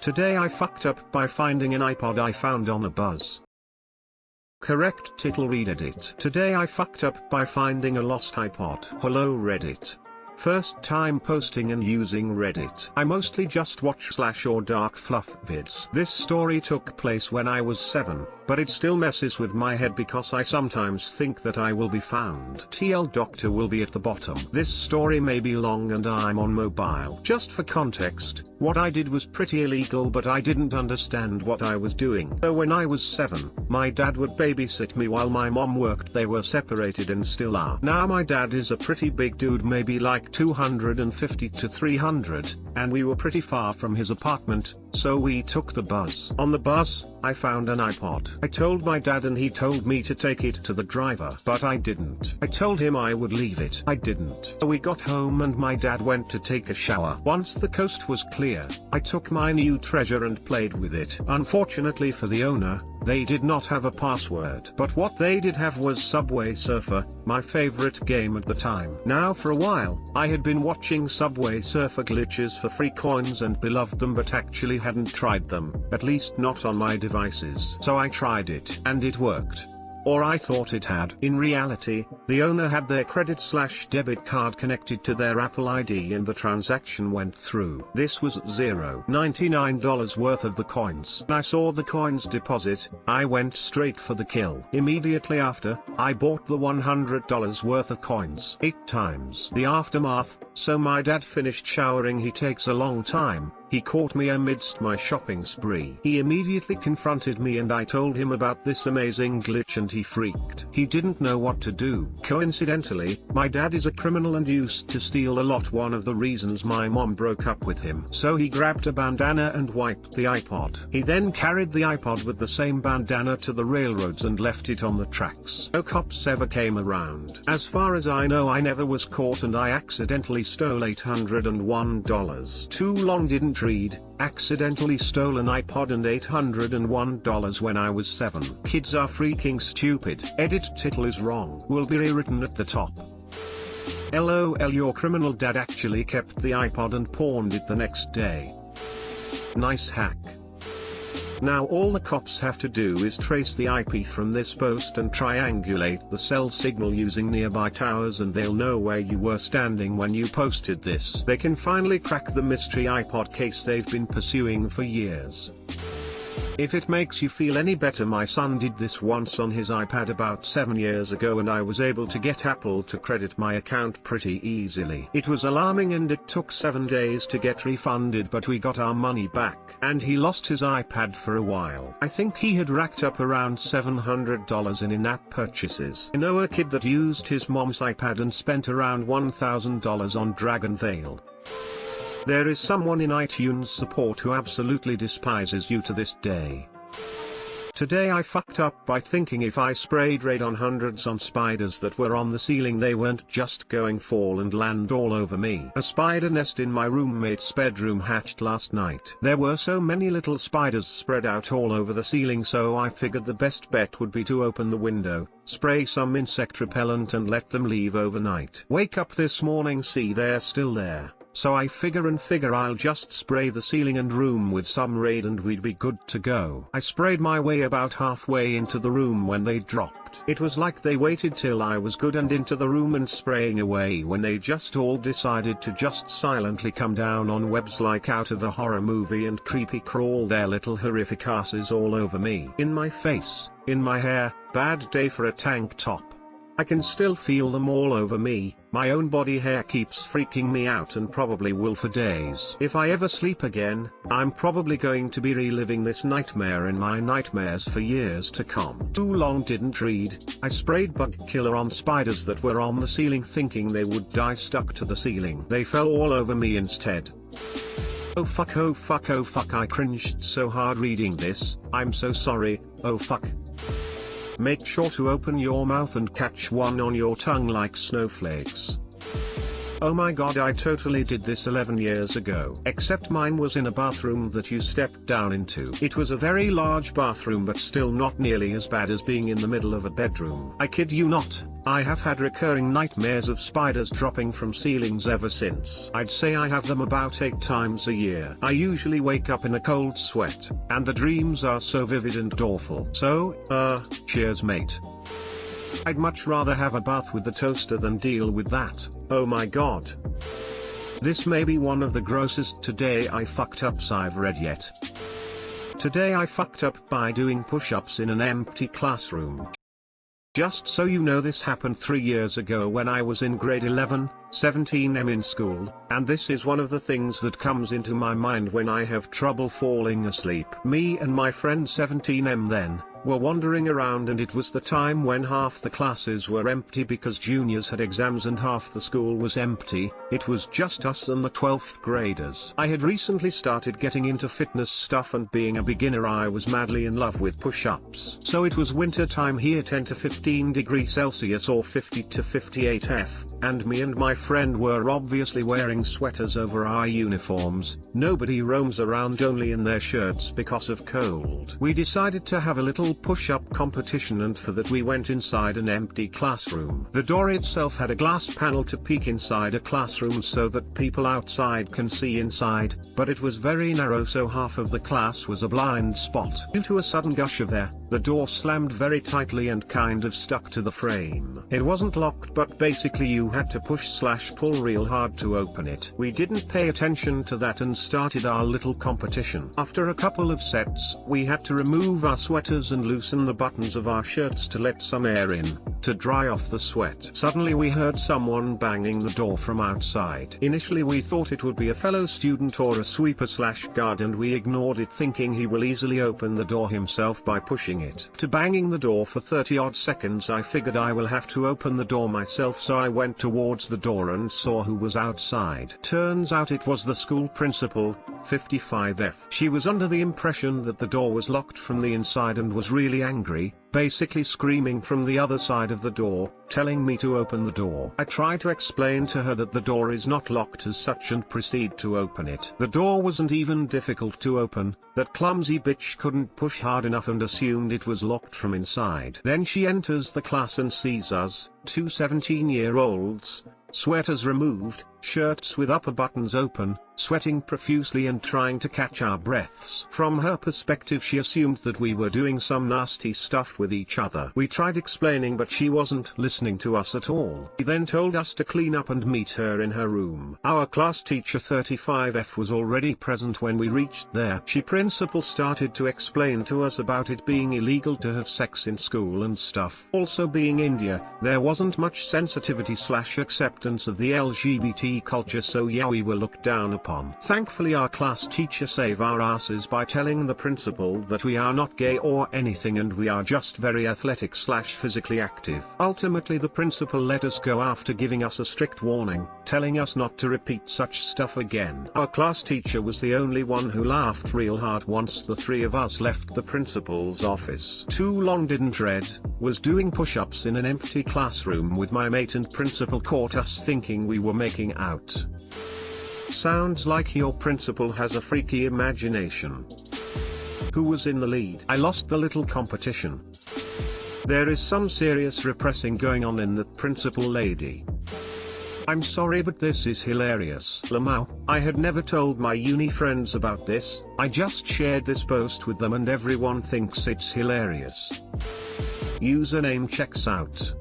Today I fucked up by finding an iPod I found on a bus. Correct title Reddit. Today I fucked up by finding a lost iPod. Hello Reddit. First time posting and using Reddit. I mostly just watch slash or dark fluff vids. This story took place when I was 7, but it still messes with my head because I sometimes think that I will be found. TL Doctor will be at the bottom. This story may be long and I'm on mobile. Just for context, what I did was pretty illegal but I didn't understand what I was doing. So when I was 7, my dad would babysit me while my mom worked. They were separated and still are. Now my dad is a pretty big dude, maybe like 250 to 300, and we were pretty far from his apartment, so we took the bus. On the bus, I found an iPod. I told my dad and he told me to take it to the driver, but I didn't. I told him I would leave it. I didn't. So we got home and my dad went to take a shower. Once the coast was clear, I took my new treasure and played with it. Unfortunately for the owner, they did not have a password. But what they did have was Subway Surfer, my favorite game at the time. Now for a while, I had been watching Subway Surfer glitches for free coins and beloved them but actually hadn't tried them, at least not on my devices. So I tried it, and it worked. Or I thought it had. In reality, the owner had their credit/debit card connected to their Apple ID and the transaction went through. This was $0.99 worth of the coins. When I saw the coins deposit, I went straight for the kill. Immediately after, I bought the $100 worth of coins 8 times. The aftermath, so my dad finished showering. He takes a long time. He caught me amidst my shopping spree. He immediately confronted me and I told him about this amazing glitch and he freaked. He didn't know what to do. Coincidentally, my dad is a criminal and used to steal a lot. One of the reasons my mom broke up with him. So he grabbed a bandana and wiped the iPod. He then carried the iPod with the same bandana to the railroads and left it on the tracks. No cops ever came around. As far as I know, I never was caught and I accidentally stole $801. Too long didn't read. Accidentally stole an iPod and $801 when I was 7. Kids are freaking stupid. Edit title is wrong. Will be rewritten at the top. LOL, your criminal dad actually kept the iPod and pawned it the next day. Nice hack. Now all the cops have to do is trace the IP from this post and triangulate the cell signal using nearby towers and they'll know where you were standing when you posted this. They can finally crack the mystery iPod case they've been pursuing for years. If it makes you feel any better, my son did this once on his iPad about 7 years ago and I was able to get Apple to credit my account pretty easily. It was alarming and it took 7 days to get refunded, but we got our money back. And he lost his iPad for a while. I think he had racked up around $700 in-app purchases. I know a kid that used his mom's iPad and spent around $1,000 on Dragon Veil. There is someone in iTunes support who absolutely despises you to this day. Today I fucked up by thinking if I sprayed raid on hundreds on spiders that were on the ceiling, they weren't just going fall and land all over me. A spider nest in my roommate's bedroom hatched last night. There were so many little spiders spread out all over the ceiling, so I figured the best bet would be to open the window, spray some insect repellent and let them leave overnight. Wake up this morning, see they're still there. So I figure I'll just spray the ceiling and room with some Raid and we'd be good to go. I sprayed my way about halfway into the room when they dropped. It was like they waited till I was good and into the room and spraying away when they just all decided to just silently come down on webs like out of a horror movie and creepy crawl their little horrific asses all over me. In my face, in my hair. Bad day for a tank top. I can still feel them all over me. My own body hair keeps freaking me out and probably will for days. If I ever sleep again, I'm probably going to be reliving this nightmare in my nightmares for years to come. Too long didn't read. I sprayed bug killer on spiders that were on the ceiling thinking they would die stuck to the ceiling. They fell all over me instead. Oh fuck, oh fuck, oh fuck, I cringed so hard reading this. I'm so sorry. Oh fuck. Make sure to open your mouth and catch one on your tongue like snowflakes. Oh my god, I totally did this 11 years ago. Except mine was in a bathroom that you stepped down into. It was a very large bathroom but still not nearly as bad as being in the middle of a bedroom. I kid you not, I have had recurring nightmares of spiders dropping from ceilings ever since. I'd say I have them about 8 times a year. I usually wake up in a cold sweat, and the dreams are so vivid and awful. So, cheers mate. I'd much rather have a bath with the toaster than deal with that. Oh my god. This may be one of the grossest today I fucked ups I've read yet. Today I fucked up by doing push-ups in an empty classroom. Just so you know, this happened 3 years ago when I was in grade 11, 17M in school, and this is one of the things that comes into my mind when I have trouble falling asleep. Me and my friend 17M then were wandering around, and it was the time when half the classes were empty because juniors had exams and half the school was empty. It was just us and the 12th graders. I had recently started getting into fitness stuff, and being a beginner I was madly in love with push-ups. So it was winter time here, 10 to 15 degrees Celsius or 50 to 58 F, and me and my friend were obviously wearing sweaters over our uniforms. Nobody roams around only in their shirts because of cold. We decided to have a little push-up competition, and for that we went inside an empty classroom. The door itself had a glass panel to peek inside a classroom so that people outside can see inside, but it was very narrow, so half of the class was a blind spot. Due to a sudden gush of air, the door slammed very tightly and kind of stuck to the frame. It wasn't locked, but basically you had to push/pull real hard to open it. We didn't pay attention to that and started our little competition. After a couple of sets, we had to remove our sweaters and loosen the buttons of our shirts to let some air in, to dry off the sweat. Suddenly we heard someone banging the door from outside. Initially we thought it would be a fellow student or a sweeper/guard, and we ignored it, thinking he will easily open the door himself by pushing it. To banging the door for 30 odd seconds, I figured I will have to open the door myself, so I went towards the door and saw who was outside. Turns out it was the school principal, 55F. She was under the impression that the door was locked from the inside and was really angry, basically screaming from the other side of the door, telling me to open the door. I tried to explain to her that the door is not locked as such and proceed to open it. The door wasn't even difficult to open, that clumsy bitch couldn't push hard enough and assumed it was locked from inside. Then she enters the class and sees us, two 17-year-olds, sweaters removed, shirts with upper buttons open, sweating profusely and trying to catch our breaths. From her perspective, she assumed that we were doing some nasty stuff with each other. We tried explaining, but she wasn't listening to us at all. She then told us to clean up and meet her in her room. Our class teacher 35F was already present when we reached there. She principal started to explain to us about it being illegal to have sex in school and stuff. Also, being India, there wasn't much sensitivity/acceptance of the LGBT culture, so yeah, we were looked down upon. Thankfully our class teacher saved our asses by telling the principal that we are not gay or anything and we are just very athletic/physically active. Ultimately the principal let us go after giving us a strict warning, telling us not to repeat such stuff again. Our class teacher was the only one who laughed real hard once the three of us left the principal's office. Too long didn't dread, was doing push-ups in an empty classroom with my mate, and principal caught us thinking we were making out. Sounds like your principal has a freaky imagination. Who was in the lead? I lost the little competition. There is some serious repressing going on in that principal lady. I'm sorry, but this is hilarious. Lamau, I had never told my uni friends about this. I just shared this post with them and everyone thinks it's hilarious. Username checks out.